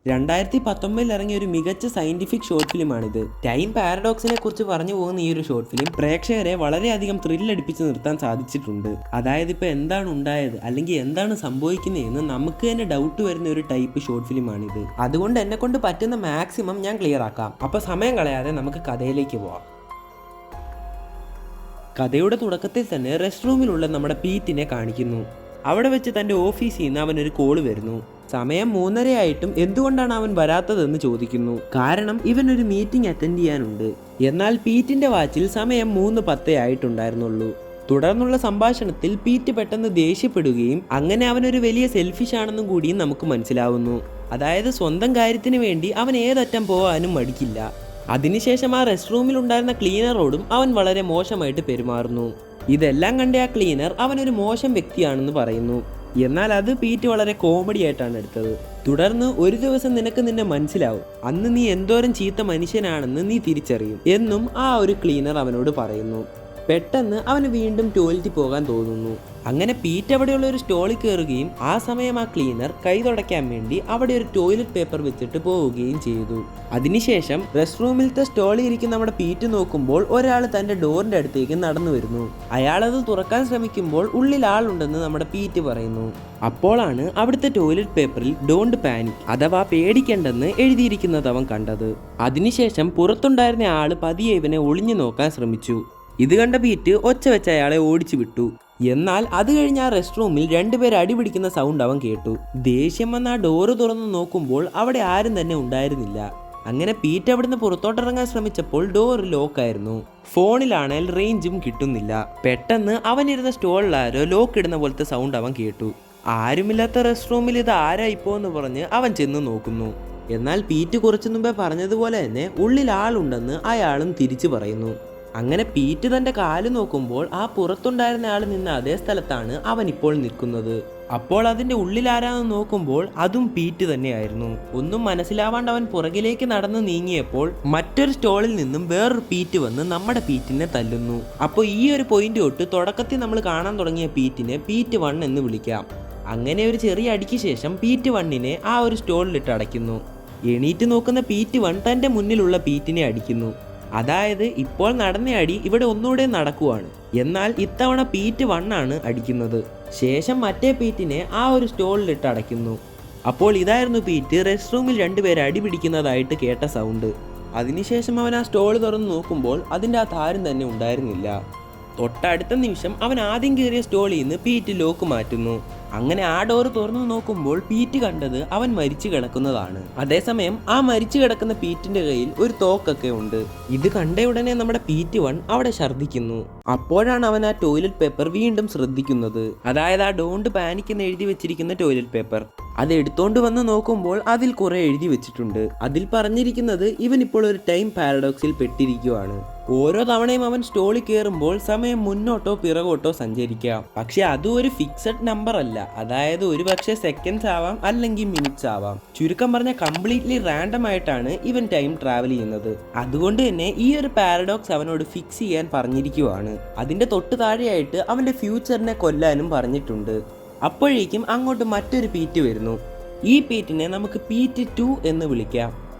2019 ഇറങ്ങിയ ഒരു മികച്ച സയന്റിഫിക് ഷോർട്ട് ഫിലിമാണിത്. ടൈം പാരഡോക്സിനെ കുറിച്ച് പറഞ്ഞു പോകുന്ന ഈ ഒരു ഷോർട്ട് ഫിലിം പ്രേക്ഷകരെ വളരെയധികം ത്രില്ലടിപ്പിച്ച് നിർത്താൻ സാധിച്ചിട്ടുണ്ട്. അതായത് ഇപ്പോൾ എന്താണ് ഉണ്ടായത് അല്ലെങ്കിൽ എന്താണ് സംഭവിക്കുന്നതെന്ന് നമുക്ക് തന്നെ ഡൗട്ട് വരുന്ന ഒരു ടൈപ്പ് ഷോർട്ട് ഫിലിമാണിത്. അതുകൊണ്ട് എന്നെ കൊണ്ട് പറ്റുന്ന മാക്സിമം ഞാൻ ക്ലിയർ ആക്കാം. അപ്പോൾ സമയം കളയാതെ നമുക്ക് കഥയിലേക്ക് പോവാം. കഥയുടെ തുടക്കത്തിൽ തന്നെ റെസ്റ്റ് റൂമിലുള്ള നമ്മുടെ പീറ്റിനെ കാണിക്കുന്നു. അവിടെ വെച്ച് തൻ്റെ ഓഫീസിൽ നിന്ന് അവനൊരു കോള് വരുന്നു. സമയം 3:30 ആയിട്ടും എന്തുകൊണ്ടാണ് അവൻ വരാത്തതെന്ന് ചോദിക്കുന്നു. കാരണം ഇവനൊരു മീറ്റിംഗ് അറ്റൻഡ് ചെയ്യാനുണ്ട്. എന്നാൽ പീറ്റിന്റെ വാച്ചിൽ സമയം 3:10 ആയിട്ടുണ്ടായിരുന്നുള്ളൂ. തുടർന്നുള്ള സംഭാഷണത്തിൽ പീറ്റ് പെട്ടെന്ന് ദേഷ്യപ്പെടുകയും അങ്ങനെ അവനൊരു വലിയ സെൽഫിഷ് ആണെന്നും കൂടിയും നമുക്ക് മനസ്സിലാവുന്നു. അതായത് സ്വന്തം കാര്യത്തിന് വേണ്ടി അവൻ ഏതറ്റം പോകാനും മടിക്കില്ല. അതിനുശേഷം ആ റെസ്റ്റ് റൂമിൽ ഉണ്ടായിരുന്ന ക്ലീനറോടും അവൻ വളരെ മോശമായിട്ട് പെരുമാറുന്നു. ഇതെല്ലാം കണ്ട ആ ക്ലീനർ അവനൊരു മോശം വ്യക്തിയാണെന്ന് പറയുന്നു. എന്നാൽ അത് പീറ്റ് വളരെ കോമഡി ആയിട്ടാണ് എടുത്തത്. തുടർന്ന് ഒരു ദിവസം നിനക്ക് നിന്നെ മനസ്സിലാവും, അന്ന് നീ എന്തോരം ചീത്ത മനുഷ്യനാണെന്ന് നീ തിരിച്ചറിയും എന്നും ആ ഒരു ക്ലീനർ അവനോട് പറയുന്നു. പെട്ടെന്ന് അവന് വീണ്ടും ടോയ്ലറ്റിൽ പോകാൻ തോന്നുന്നു. അങ്ങനെ പീറ്റ് അവിടെയുള്ള ഒരു സ്റ്റോളിൽ കയറുകയും ആ സമയം ആ ക്ലീനർ കൈ തുടയ്ക്കാൻ വേണ്ടി അവിടെ ഒരു ടോയ്ലറ്റ് പേപ്പർ വെച്ചിട്ട് പോവുകയും ചെയ്തു. അതിനുശേഷം റെസ്റ്റ് റൂമിലത്തെ സ്റ്റോളിൽ ഇരിക്കുന്ന നമ്മുടെ പീറ്റ് നോക്കുമ്പോൾ ഒരാൾ തൻ്റെ ഡോറിൻ്റെ അടുത്തേക്ക് നടന്നു വരുന്നു. അയാളത് തുറക്കാൻ ശ്രമിക്കുമ്പോൾ ഉള്ളിൽ ആളുണ്ടെന്ന് നമ്മുടെ പീറ്റ് പറയുന്നു. അപ്പോഴാണ് അവിടുത്തെ ടോയ്ലറ്റ് പേപ്പറിൽ ഡോണ്ട് പാനിക് അഥവാ പേടിക്കേണ്ടെന്ന് എഴുതിയിരിക്കുന്നത് അവൻ കണ്ടത്. അതിനുശേഷം പുറത്തുണ്ടായിരുന്ന ആള് പതിയെ ഇവനെ ഒളിഞ്ഞു നോക്കാൻ ശ്രമിച്ചു. ഇത് കണ്ട പീറ്റ് ഒച്ച വെച്ച് അയാളെ ഓടിച്ചു വിട്ടു. എന്നാൽ അത് കഴിഞ്ഞ് ആ റെസ്റ്റ് റൂമിൽ രണ്ടുപേർ അടിപിടിക്കുന്ന സൗണ്ട് അവൻ കേട്ടു. ദേഷ്യം വന്ന ആ ഡോറ് തുറന്ന് നോക്കുമ്പോൾ അവിടെ ആരും തന്നെ ഉണ്ടായിരുന്നില്ല. അങ്ങനെ പീറ്റ് അവിടുന്ന് പുറത്തോട്ടിറങ്ങാൻ ശ്രമിച്ചപ്പോൾ ഡോർ ലോക്കായിരുന്നു. ഫോണിലാണെങ്കിൽ റേഞ്ചും കിട്ടുന്നില്ല. പെട്ടെന്ന് അവനിരുന്ന സ്റ്റോളിലാരോ ലോക്ക് ഇടുന്ന പോലത്തെ സൗണ്ട് അവൻ കേട്ടു. ആരുമില്ലാത്ത റെസ്റ്റ് റൂമിൽ ഇത് ആരായിപ്പോ എന്ന് പറഞ്ഞ് അവൻ ചെന്ന് നോക്കുന്നു. എന്നാൽ പീറ്റ് കുറച്ചു മുമ്പേ പറഞ്ഞതുപോലെ തന്നെ ഉള്ളിൽ ആളുണ്ടെന്ന് അയാളും തിരിച്ചു പറയുന്നു. അങ്ങനെ പീറ്റ് തൻ്റെ കാല് നോക്കുമ്പോൾ ആ പുറത്തുണ്ടായിരുന്ന ആൾ നിന്ന അതേ സ്ഥലത്താണ് അവൻ ഇപ്പോൾ നിൽക്കുന്നത്. അപ്പോൾ അതിൻ്റെ ഉള്ളിൽ ആരാന്ന് നോക്കുമ്പോൾ അതും പീറ്റ് തന്നെയായിരുന്നു. ഒന്നും മനസ്സിലാവാണ്ട് അവൻ പുറകിലേക്ക് നടന്ന് നീങ്ങിയപ്പോൾ മറ്റൊരു സ്റ്റോളിൽ നിന്നും വേറൊരു പീറ്റ് വന്ന് നമ്മുടെ പീറ്റിനെ തല്ലുന്നു. അപ്പോൾ ഈ ഒരു പോയിന്റ് തൊട്ട് തുടക്കത്തിൽ നമ്മൾ കാണാൻ തുടങ്ങിയ പീറ്റിനെ പീറ്റ് 1 എന്ന് വിളിക്കാം. അങ്ങനെ ഒരു ചെറിയ അടിക്ക് ശേഷം പീറ്റ് 1നെ ആ ഒരു സ്റ്റോളിലിട്ട് അടയ്ക്കുന്നു. എണീറ്റ് നോക്കുന്ന പീറ്റ് 1 തൻ്റെ മുന്നിലുള്ള പീറ്റിനെ അടിക്കുന്നു. അതായത് ഇപ്പോൾ നടന്ന അടി ഇവിടെ ഒന്നുകൂടെ നടക്കുവാണ്. എന്നാൽ ഇത്തവണ പീറ്റ് 1 ആണ് അടിക്കുന്നത്. ശേഷം മറ്റേ പീറ്റിനെ ആ ഒരു സ്റ്റോളിലിട്ട് അടയ്ക്കുന്നു. അപ്പോൾ ഇതായിരുന്നു പീറ്റ് റെസ്റ്റ് റൂമിൽ രണ്ടുപേരെ അടിപിടിക്കുന്നതായിട്ട് കേട്ട സൗണ്ട്. അതിനുശേഷം അവൻ ആ സ്റ്റോൾ തുറന്ന് നോക്കുമ്പോൾ അതിൻ്റെ ആ താരം തന്നെ ഉണ്ടായിരുന്നില്ല. തൊട്ടടുത്ത നിമിഷം അവൻ ആദ്യം കയറിയ സ്റ്റോളിൽ നിന്ന് പീറ്റ് ലോക്ക് മാറ്റുന്നു. അങ്ങനെ ആ ഡോറ് തുറന്നു നോക്കുമ്പോൾ പീറ്റ് കണ്ടത് അവൻ മരിച്ചു കിടക്കുന്നതാണ്. അതേസമയം ആ മരിച്ചു കിടക്കുന്ന പീറ്റിന്റെ കയ്യിൽ ഒരു തോക്കൊക്കെ ഉണ്ട്. ഇത് കണ്ട ഉടനെ നമ്മുടെ പീറ്റ് 1 അവിടെ ഛർദ്ദിക്കുന്നു. അപ്പോഴാണ് അവൻ ആ ടോയ്ലറ്റ് പേപ്പർ വീണ്ടും ശ്രദ്ധിക്കുന്നത്. അതായത് ആ ഡോണ്ട് പാനിക് എന്ന് എഴുതി വെച്ചിരിക്കുന്ന ടോയ്ലറ്റ് പേപ്പർ. അത് എടുത്തോണ്ട് വന്ന് നോക്കുമ്പോൾ അതിൽ കുറെ എഴുതി വെച്ചിട്ടുണ്ട്. അതിൽ പറഞ്ഞിരിക്കുന്നത് ഇവൻ ഇപ്പോൾ ഒരു ടൈം പാരഡോക്സിൽ പെട്ടിരിക്കുകയാണ്. ഓരോ തവണയും അവൻ സ്റ്റോളിൽ കയറുമ്പോൾ സമയം മുന്നോട്ടോ പിറകോട്ടോ സഞ്ചരിക്കാം. പക്ഷെ അതും ഒരു ഫിക്സഡ് നമ്പർ അല്ല. അതായത് ഒരു പക്ഷേ സെക്കൻഡ്സ് ആവാം അല്ലെങ്കിൽ മിനിറ്റ്സ് ആവാം. ചുരുക്കം പറഞ്ഞ കംപ്ലീറ്റ്ലി റാൻഡം ആയിട്ടാണ് ഇവൻ ടൈം ട്രാവൽ ചെയ്യുന്നത്. അതുകൊണ്ട് തന്നെ ഈ ഒരു പാരഡോക്സ് അവനോട് ഫിക്സ് ചെയ്യാൻ പറഞ്ഞിരിക്കുവാണ്. അതിന്റെ തൊട്ട് താഴെയായിട്ട് അവന്റെ ഫ്യൂച്ചറിനെ കൊല്ലാനും പറഞ്ഞിട്ടുണ്ട്. അപ്പോഴേക്കും അങ്ങോട്ട് മറ്റൊരു പീറ്റ് വരുന്നു. ഈ പീറ്റിനെ നമുക്ക് പീറ്റ് 2 എന്ന് വിളിക്കാം.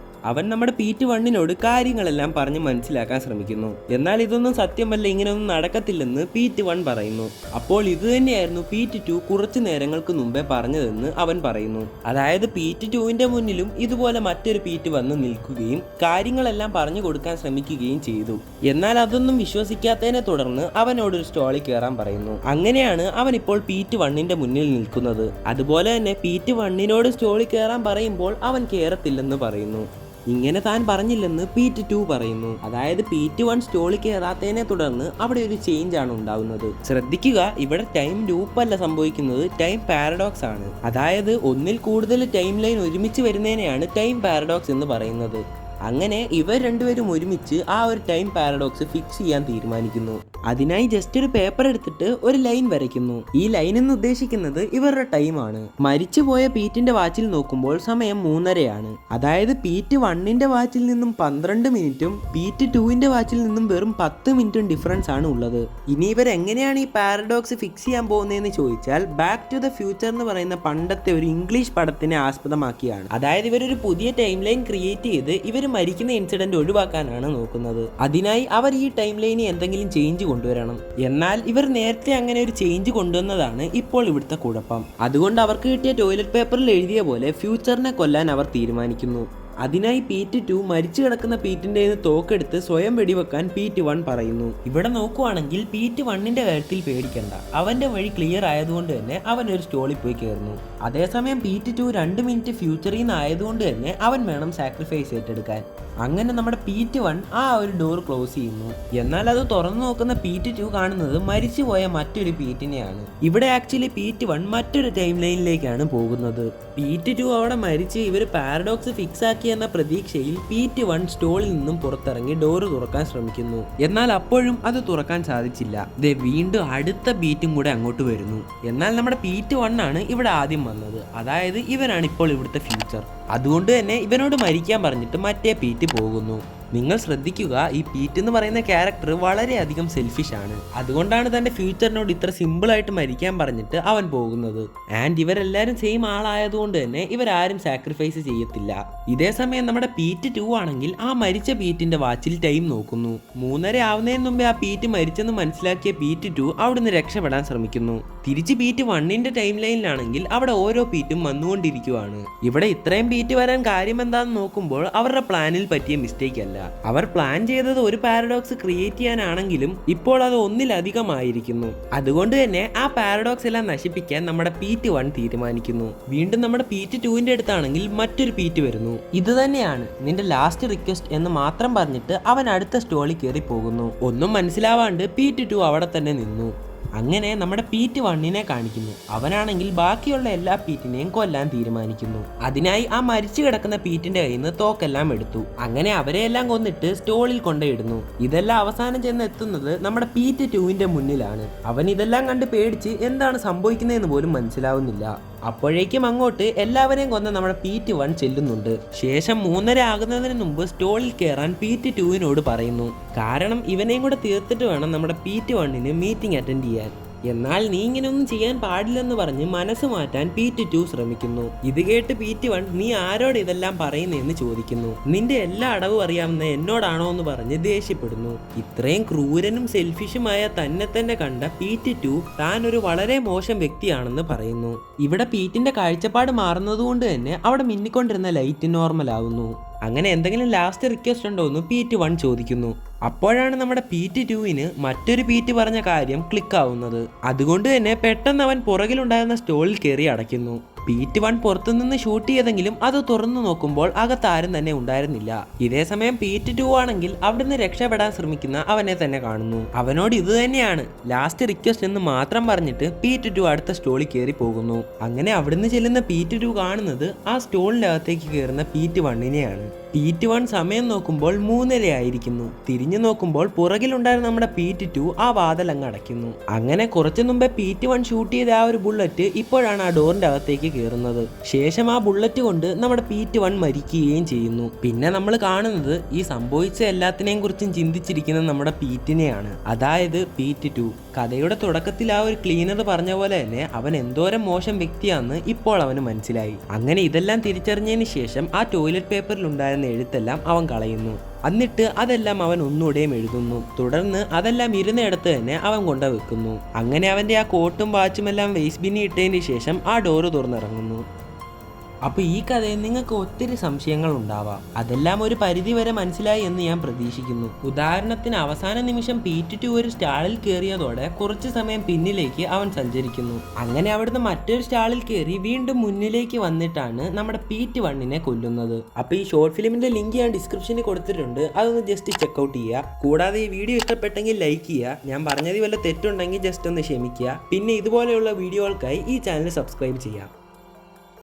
അവൻ നമ്മുടെ പീറ്റ് 1നോട് കാര്യങ്ങളെല്ലാം പറഞ്ഞ് മനസ്സിലാക്കാൻ ശ്രമിക്കുന്നു. എന്നാൽ ഇതൊന്നും സത്യമല്ല, ഇങ്ങനെയൊന്നും നടക്കത്തില്ലെന്ന് പീറ്റ് 1 പറയുന്നു. അപ്പോൾ ഇത് തന്നെയായിരുന്നു പീറ്റ് 2 കുറച്ചു നേരങ്ങൾക്ക് മുമ്പേ പറഞ്ഞതെന്ന് അവൻ പറയുന്നു. അതായത് പീറ്റ് 2ന്റെ മുന്നിലും ഇതുപോലെ മറ്റൊരു പീറ്റ് വന്ന് നിൽക്കുകയും കാര്യങ്ങളെല്ലാം പറഞ്ഞു കൊടുക്കാൻ ശ്രമിക്കുകയും ചെയ്തു. എന്നാൽ അതൊന്നും വിശ്വസിക്കാത്തതിനെ തുടർന്ന് അവനോടൊരു സ്റ്റോളിൽ കയറാൻ പറയുന്നു. അങ്ങനെയാണ് അവൻ ഇപ്പോൾ പീറ്റ് 1ന്റെ മുന്നിൽ നിൽക്കുന്നത്. അതുപോലെ തന്നെ പീറ്റ് 1നോട് സ്റ്റോളിൽ കയറാൻ പറയുമ്പോൾ അവൻ കയറത്തില്ലെന്ന് പറയുന്നു. ഇങ്ങനെ താൻ പറഞ്ഞില്ലെന്ന് പീറ്റ് 2 പറയുന്നു. അതായത് പീറ്റ് 1 സ്റ്റോളിൽ കയറാത്തതിനെ തുടർന്ന് അവിടെ ഒരു ചേഞ്ച് ആണ് ഉണ്ടാവുന്നത്. ശ്രദ്ധിക്കുക, ഇവിടെ ടൈം ലൂപ്പല്ല സംഭവിക്കുന്നത്, ടൈം പാരഡോക്സ് ആണ്. അതായത് ഒന്നിൽ കൂടുതൽ ടൈം ലൈൻ ഒരുമിച്ച് വരുന്നതിനെയാണ് ടൈം പാരഡോക്സ് എന്ന് പറയുന്നത്. അങ്ങനെ ഇവർ രണ്ടുപേരും ഒരുമിച്ച് ആ ഒരു ടൈം പാരഡോക്സ് ഫിക്സ് ചെയ്യാൻ തീരുമാനിക്കുന്നു. അതിനായി ജസ്റ്റ് ഒരു പേപ്പർ എടുത്തിട്ട് ഒരു ലൈൻ വരയ്ക്കുന്നു. ഈ ലൈൻ എന്ന് ഉദ്ദേശിക്കുന്നത് ഇവരുടെ ടൈമാണ്. മരിച്ചുപോയ പീറ്റിന്റെ വാച്ചിൽ നോക്കുമ്പോൾ സമയം 3:30 അതായത് പീറ്റ് 1ന്റെ വാച്ചിൽ നിന്നും 12 മിനിറ്റും പീറ്റ് 2ന്റെ വാച്ചിൽ നിന്നും വെറും 10 മിനിറ്റും ഡിഫറൻസ് ആണ് ഉള്ളത്. ഇനി ഇവർ എങ്ങനെയാണ് ഈ പാരഡോക്സ് ഫിക്സ് ചെയ്യാൻ പോകുന്നതെന്ന് ചോദിച്ചാൽ ബാക്ക് ടു ദ ഫ്യൂച്ചർ എന്ന് പറയുന്ന പണ്ടത്തെ ഒരു ഇംഗ്ലീഷ് പടത്തിനെ ആസ്പദമാക്കിയാണ്. അതായത് ഇവരൊരു പുതിയ ടൈം ലൈൻ ക്രിയേറ്റ് ചെയ്ത് ഇവർ മരിക്കുന്ന ഇൻസിഡന്റ് ഒഴിവാക്കാനാണ് നോക്കുന്നത്. അതിനായി അവർ ഈ ടൈം ലൈനിൽ എന്തെങ്കിലും ചേഞ്ച് കൊണ്ടുവരണം. എന്നാൽ ഇവർ നേരത്തെ അങ്ങനെ ഒരു ചേഞ്ച് കൊണ്ടുവന്നതാണ് ഇപ്പോൾ ഇവിടുത്തെ കുഴപ്പം. അതുകൊണ്ട് അവർക്ക് കിട്ടിയ ടോയ്ലറ്റ് പേപ്പറിൽ എഴുതിയ പോലെ ഫ്യൂച്ചറിനെ കൊല്ലാൻ അവർ തീരുമാനിക്കുന്നു. അതിനായി പീറ്റ് 2 മരിച്ചു കിടക്കുന്ന പീറ്റിന്റെ തോക്കെടുത്ത് സ്വയം വെടിവെക്കാൻ പീറ്റ് 1 പറയുന്നു. ഇവിടെ നോക്കുവാണെങ്കിൽ പീറ്റ് 1ന്റെ കാര്യത്തിൽ പേടിക്കണ്ട, അവന്റെ വഴി ക്ലിയർ ആയതുകൊണ്ട് തന്നെ അവൻ ഒരു സ്റ്റോളിൽ പോയി കയറുന്നു. അതേസമയം പീറ്റ് 2 2 മിനിറ്റ് ഫ്യൂച്ചറിൽ നിന്ന് ആയതുകൊണ്ട് തന്നെ അവൻ വേണം സാക്രിഫൈസ് ഏറ്റെടുക്കാൻ. അങ്ങനെ നമ്മുടെ പീറ്റ് 1 ആ ഒരു ഡോർ ക്ലോസ് ചെയ്യുന്നു. എന്നാൽ അത് തുറന്നു നോക്കുന്ന പീറ്റ് 2 കാണുന്നത് മരിച്ചുപോയ മറ്റൊരു പീറ്റിനെയാണ്. ഇവിടെ ആക്ച്വലി പീറ്റ് 1 മറ്റൊരു ടൈം ലൈനിലേക്കാണ് പോകുന്നത്. പീറ്റ് 2 അവിടെ മരിച്ച് ഇവർ പാരഡോക്സ് ഫിക്സ് ആക്കി എന്ന പ്രതീക്ഷയിൽ പീറ്റ് 1 സ്റ്റോളിൽ നിന്നും പുറത്തിറങ്ങി ഡോറ് തുറക്കാൻ ശ്രമിക്കുന്നു. എന്നാൽ അപ്പോഴും അത് തുറക്കാൻ സാധിച്ചില്ല. വീണ്ടും അടുത്ത പീറ്റും കൂടെ അങ്ങോട്ട് വരുന്നു. എന്നാൽ നമ്മുടെ പീറ്റ് 1 ആണ് ഇവിടെ ആദ്യം വന്നത്. അതായത് ഇവനാണ് ഇപ്പോൾ ഇവിടുത്തെ ഫ്യൂച്ചർ. അതുകൊണ്ട് തന്നെ ഇവനോട് മരിക്കാൻ പറഞ്ഞിട്ട് മറ്റേ പീറ്റ് പോകുന്നു. നിങ്ങൾ ശ്രദ്ധിക്കുക, ഈ പീറ്റ് എന്ന് പറയുന്ന ക്യാരക്ടർ വളരെയധികം സെൽഫിഷ് ആണ്. അതുകൊണ്ടാണ് തന്റെ ഫ്യൂച്ചറിനോട് ഇത്ര സിമ്പിൾ ആയിട്ട് മരിക്കാൻ പറഞ്ഞിട്ട് അവൻ പോകുന്നത്. ആൻഡ് ഇവരെല്ലാരും സെയിം ആളായതുകൊണ്ട് തന്നെ ഇവരാരും സാക്രിഫൈസ് ചെയ്യത്തില്ല. ഇതേ സമയം നമ്മുടെ പീറ്റ് 2 ആണെങ്കിൽ ആ മരിച്ച പീറ്റിന്റെ വാച്ചിൽ ടൈം നോക്കുന്നു. 3:30 ആവുന്നതിന് മുമ്പേ ആ പീറ്റ് മരിച്ചെന്ന് മനസ്സിലാക്കിയ പീറ്റ് 2 അവിടുന്ന് രക്ഷപ്പെടാൻ ശ്രമിക്കുന്നു. തിരിച്ച് പീറ്റ് 1ന്റെ ടൈം ലൈനിലാണെങ്കിൽ അവിടെ ഓരോ പീറ്റും വന്നുകൊണ്ടിരിക്കുവാണ്. ഇവിടെ ഇത്രയും പീറ്റ് വരാൻ കാര്യം എന്താണെന്ന് നോക്കുമ്പോൾ അവരുടെ പ്ലാനിൽ പറ്റിയ മിസ്റ്റേക്ക് അല്ല. അവർ പ്ലാൻ ചെയ്തത് ഒരു പാരഡോക്സ് ക്രിയേറ്റ് ചെയ്യാനാണെങ്കിലും ഇപ്പോൾ അത് ഒന്നിലധികമായിരിക്കുന്നു. അതുകൊണ്ട് തന്നെ ആ പാരഡോക്സ് എല്ലാം നശിപ്പിക്കാൻ നമ്മുടെ പീറ്റ് 1 തീരുമാനിക്കുന്നു. വീണ്ടും നമ്മുടെ പീറ്റ് 2ന്റെ അടുത്താണെങ്കിൽ മറ്റൊരു പീറ്റ് വരുന്നു. ഇത് തന്നെയാണ് നിന്റെ ലാസ്റ്റ് റിക്വസ്റ്റ് എന്ന് മാത്രം പറഞ്ഞിട്ട് അവൻ അടുത്ത സ്റ്റോളിൽ കയറി പോകുന്നു. ഒന്നും മനസ്സിലാവാണ്ട് പീറ്റ് 2 അവിടെ തന്നെ നിന്നു. അങ്ങനെ നമ്മുടെ പീറ്റ് 1നെ കാണിക്കുന്നു. അവനാണെങ്കിൽ ബാക്കിയുള്ള എല്ലാ പീറ്റിനെയും കൊല്ലാൻ തീരുമാനിക്കുന്നു. അതിനായി ആ മരിച്ചു കിടക്കുന്ന പീറ്റിന്റെ കയ്യിൽ നിന്ന് തോക്കെല്ലാം എടുത്തു. അങ്ങനെ അവരെയെല്ലാം കൊന്നിട്ട് സ്റ്റോളിൽ കൊണ്ടിടുന്നു. ഇതെല്ലാം അവസാനം ചെന്ന് എത്തുന്നത് നമ്മുടെ പീറ്റ് 2ന്റെ മുന്നിലാണ്. അവൻ ഇതെല്ലാം കണ്ട് പേടിച്ച് എന്താണ് സംഭവിക്കുന്നതെന്ന് പോലും മനസ്സിലാവുന്നില്ല. അപ്പോഴേക്കും അങ്ങോട്ട് എല്ലാവരെയും കൊന്ന നമ്മുടെ പീറ്റ് 1 ചെല്ലുന്നുണ്ട്. ശേഷം 3:30 ആകുന്നതിന് മുമ്പ് സ്റ്റോളിൽ കയറാൻ പീറ്റ് 2വിനോട് പറയുന്നു. കാരണം ഇവനെയും കൂടെ തീർത്തിട്ട് വേണം നമ്മുടെ പീറ്റ് 1ന് മീറ്റിംഗ് അറ്റൻഡ് ചെയ്യാൻ. എന്നാൽ നീ ഇങ്ങനെയൊന്നും ചെയ്യാൻ പാടില്ലെന്ന് പറഞ്ഞ് മനസ്സ് മാറ്റാൻ പീറ്റ് 2 ശ്രമിക്കുന്നു. ഇത് കേട്ട് പീറ്റ് 1 നീ ആരോട് ഇതെല്ലാം പറയുന്നതെന്ന് ചോദിക്കുന്നു. നിന്റെ എല്ലാ അടവും അറിയാവുന്ന എന്നോടാണോ എന്ന് പറഞ്ഞ് ദേഷ്യപ്പെടുന്നു. ഇത്രയും ക്രൂരനും സെൽഫിഷുമായ തന്നെ കണ്ട പീറ്റ് 2 താൻ ഒരു വളരെ മോശം വ്യക്തിയാണെന്ന് പറയുന്നു. ഇവിടെ പീറ്റിന്റെ കാഴ്ചപ്പാട് മാറുന്നതുകൊണ്ട് തന്നെ അവിടെ മിന്നിക്കൊണ്ടിരുന്ന ലൈറ്റ് നോർമൽ ആവുന്നു. അങ്ങനെ എന്തെങ്കിലും ലാസ്റ്റ് റിക്വസ്റ്റ് ഉണ്ടോ എന്ന് പീറ്റ് 1 ചോദിക്കുന്നു. അപ്പോഴാണ് നമ്മുടെ പീറ്റ് 2വിന് മറ്റൊരു പീറ്റ് പറഞ്ഞ കാര്യം ക്ലിക്ക് ആവുന്നത്. അതുകൊണ്ട് തന്നെ പെട്ടെന്ന് അവൻ പുറകിലുണ്ടായിരുന്ന സ്റ്റോളിൽ കയറി അടയ്ക്കുന്നു. പീറ്റ് 1 പുറത്തുനിന്ന് ഷൂട്ട് ചെയ്തെങ്കിലും അത് തുറന്നു നോക്കുമ്പോൾ അകത്താരും തന്നെ ഉണ്ടായിരുന്നില്ല. ഇതേ സമയം പീറ്റ് 2 ആണെങ്കിൽ അവിടുന്ന് രക്ഷപ്പെടാൻ ശ്രമിക്കുന്ന അവനെ തന്നെ കാണുന്നു. അവനോട് ഇത് തന്നെയാണ് ലാസ്റ്റ് റിക്വസ്റ്റ് എന്ന് മാത്രം പറഞ്ഞിട്ട് പീറ്റ് 2 അടുത്ത സ്റ്റോളിൽ കയറി പോകുന്നു. അങ്ങനെ അവിടുന്ന് ചെല്ലുന്ന പീറ്റ് 2 കാണുന്നത് ആ സ്റ്റോളിന്റെ അകത്തേക്ക് കയറുന്ന പീറ്റ് 1നെയാണ്. പീറ്റ് 1 സമയം നോക്കുമ്പോൾ 3:30 ആയിരിക്കുന്നു. തിരിഞ്ഞു നോക്കുമ്പോൾ പുറകിലുണ്ടായിരുന്ന നമ്മുടെ പീറ്റ് 2 ആ വാതിൽ അങ്ങ് അടയ്ക്കുന്നു. അങ്ങനെ കുറച്ചു മുമ്പേ പീറ്റ് 1 ഷൂട്ട് ചെയ്ത ആ ഒരു ബുള്ളറ്റ് ഇപ്പോഴാണ് ആ ഡോറിന്റെ അകത്തേക്ക് കയറുന്നത്. ശേഷം ആ ബുള്ളറ്റ് കൊണ്ട് നമ്മുടെ പീറ്റ് 1 മരിക്കുകയും ചെയ്യുന്നു. പിന്നെ നമ്മൾ കാണുന്നത് ഈ സംഭവിച്ച എല്ലാത്തിനെയും കുറിച്ചും ചിന്തിച്ചിരിക്കുന്ന നമ്മുടെ പീറ്റിനെയാണ്, അതായത് പീറ്റ് 2. കഥയുടെ തുടക്കത്തിൽ ആ ഒരു ക്ലീനർ പറഞ്ഞ പോലെ തന്നെ അവൻ എന്തോരം മോശം വ്യക്തിയാണെന്ന് ഇപ്പോൾ അവന് മനസ്സിലായി. അങ്ങനെ ഇതെല്ലാം തിരിച്ചറിഞ്ഞതിന് ശേഷം ആ ടോയ്ലറ്റ് പേപ്പറിൽ ഉണ്ടായിരുന്ന എഴുത്തെല്ലാം അവൻ കളയുന്നു. എന്നിട്ട് അതെല്ലാം അവൻ ഒന്നുകൂടെയും എഴുതുന്നു. തുടർന്ന് അതെല്ലാം ഇരുന്നിടത്ത് തന്നെ അവൻ കൊണ്ടുവെക്കുന്നു. അങ്ങനെ അവന്റെ ആ കോട്ടും വാച്ചുമെല്ലാം വേസ്റ്റ് ബിന്നി ഇട്ടതിന് ശേഷം ആ ഡോറ് തുറന്നിറങ്ങുന്നു. അപ്പോൾ ഈ കഥയിൽ നിങ്ങൾക്ക് ഒത്തിരി സംശയങ്ങൾ ഉണ്ടാവാം. അതെല്ലാം ഒരു പരിധി വരെ മനസ്സിലായി എന്ന് ഞാൻ പ്രതീക്ഷിക്കുന്നു. ഉദാഹരണത്തിന് അവസാന നിമിഷം പീറ്റ് 2 ഒരു സ്റ്റാളിൽ കയറിയതോടെ കുറച്ച് സമയം പിന്നിലേക്ക് അവൻ സഞ്ചരിക്കുന്നു. അങ്ങനെ അവിടുന്ന് മറ്റൊരു സ്റ്റാളിൽ കയറി വീണ്ടും മുന്നിലേക്ക് വന്നിട്ടാണ് നമ്മുടെ പീറ്റ് 1നെ കൊല്ലുന്നത്. അപ്പോൾ ഈ ഷോർട്ട് ഫിലിമിന്റെ ലിങ്ക് ഞാൻ ഡിസ്ക്രിപ്ഷനിൽ കൊടുത്തിട്ടുണ്ട്, അതൊന്ന് ജസ്റ്റ് ചെക്കൗട്ട് ചെയ്യുക. കൂടാതെ ഈ വീഡിയോ ഇഷ്ടപ്പെട്ടെങ്കിൽ ലൈക്ക് ചെയ്യുക. ഞാൻ പറഞ്ഞതിൽ വല്ല തെറ്റുണ്ടെങ്കിൽ ജസ്റ്റ് ഒന്ന് ക്ഷമിക്കുക. പിന്നെ ഇതുപോലെയുള്ള വീഡിയോകൾക്കായി ഈ ചാനൽ സബ്സ്ക്രൈബ് ചെയ്യാം.